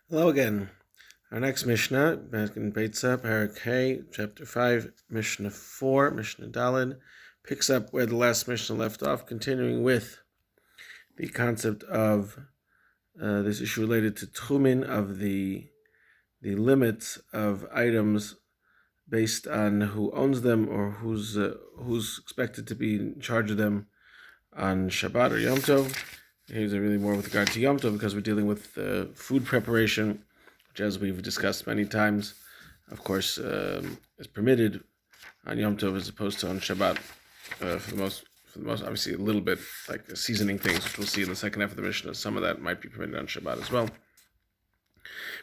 Hello again. Our next Mishnah, back in Beitzah, Perek, chapter 5, Mishna 4, Mishna Daled, picks up where the last Mishnah left off, continuing with the concept of this issue related to Tchumin, of the limits of items based on who owns them or who's expected to be in charge of them on Shabbat or Yom Tov. Here's really more with regard to Yom Tov because we're dealing with food preparation, which, as we've discussed many times, of course, is permitted on Yom Tov as opposed to on Shabbat. For the most, obviously, a little bit like seasoning things, which we'll see in the second half of the Mishnah. Some of that might be permitted on Shabbat as well.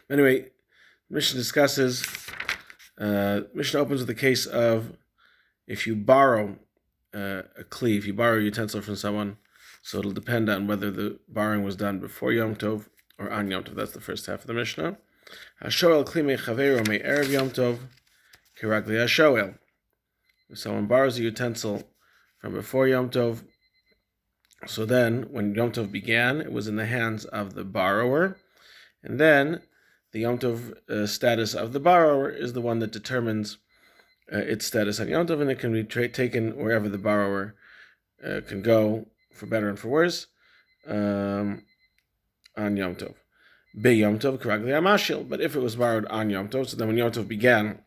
But anyway, the Mishnah discusses. Mishnah opens with the case of if you borrow a kli, if you borrow a utensil from someone. So it'll depend on whether the borrowing was done before Yom Tov or on Yom Tov. That's the first half of the Mishnah. Hashoel kli mechaveiro me'erev Yom Tov kiragli hashoel. If someone borrows a utensil from before Yom Tov, so then when Yom Tov began, it was in the hands of the borrower, and then the Yom Tov status of the borrower is the one that determines its status on Yom Tov, and it can be taken wherever the borrower can go, for better and for worse, on Yom Tov. Be Yom Tov correctly amashil. But if it was borrowed on Yom Tov, so then when Yom Tov began,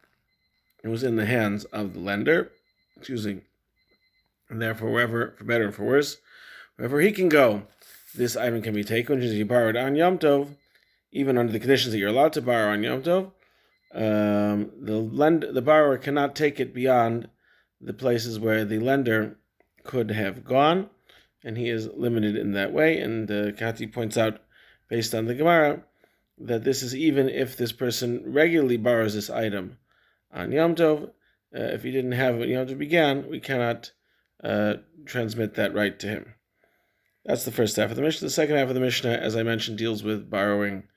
it was in the hands of the lender, and therefore wherever, for better and for worse, wherever he can go, this item can be taken. Which is, you borrowed on Yom Tov, even under the conditions that you're allowed to borrow on Yom Tov, the borrower cannot take it beyond the places where the lender could have gone, and he is limited in that way. And Kati points out, based on the Gemara, that this is even if this person regularly borrows this item on Yom Tov. If he didn't have it when Yom Tov began, we cannot transmit that right to him. That's the first half of the Mishnah. The second half of the Mishnah, as I mentioned, deals with borrowing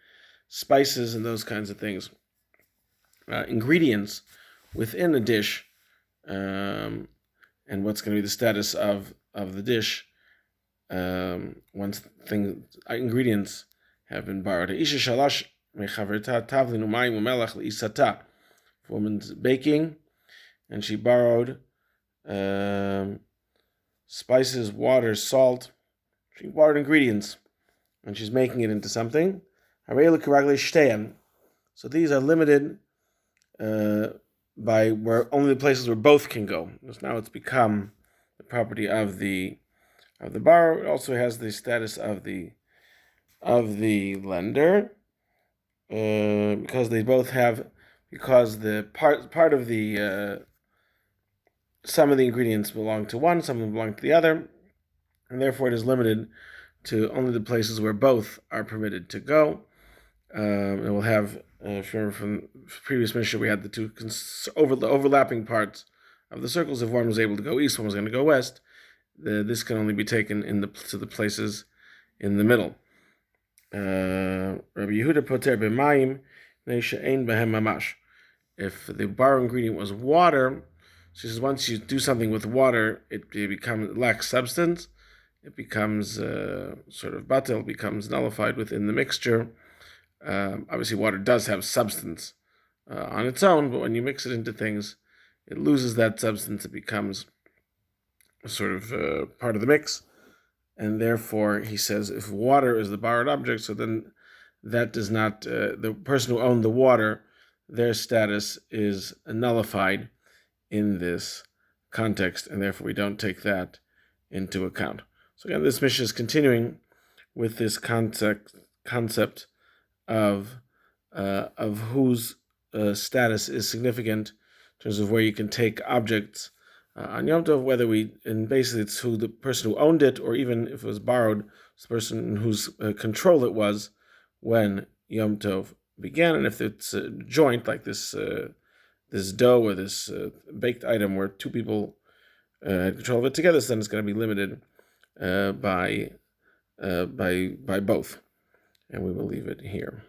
spices and those kinds of things. Ingredients within a dish, and what's going to be the status of the dish once ingredients have been borrowed. Woman's baking, and she borrowed spices, water, salt. She borrowed ingredients, and she's making it into something. So these are limited by where only the places where both can go. Because now it's become the property of the borrower. It also has the status of the lender, because they both have, because the part of the some of the ingredients belong to one, some of them belong to the other, and therefore it is limited to only the places where both are permitted to go. And we'll have, if you remember from previous Mishnah, we had the two overlapping parts of the circles. If one was able to go east, one was going to go west. This can only be taken to the places in the middle. Rabbi Yehuda poter b'mayim she'ein behem mamash. If the borrowed ingredient was water, she says once you do something with water, it lacks substance. It becomes sort of batel, becomes nullified within the mixture. Obviously, water does have substance on its own, but when you mix it into things, it loses that substance. It becomes sort of part of the mix, and therefore he says if water is the borrowed object, so then that does not, the person who owned the water, their status is nullified in this context, and therefore we don't take that into account. So again, this Mishnah is continuing with this concept of whose status is significant in terms of where you can take objects on Yom Tov, and basically it's who the person who owned it, or even if it was borrowed, it's the person whose control it was when Yom Tov began. And if it's a joint, like this dough or this baked item where two people had control of it together, so then it's going to be limited by both. And we will leave it here.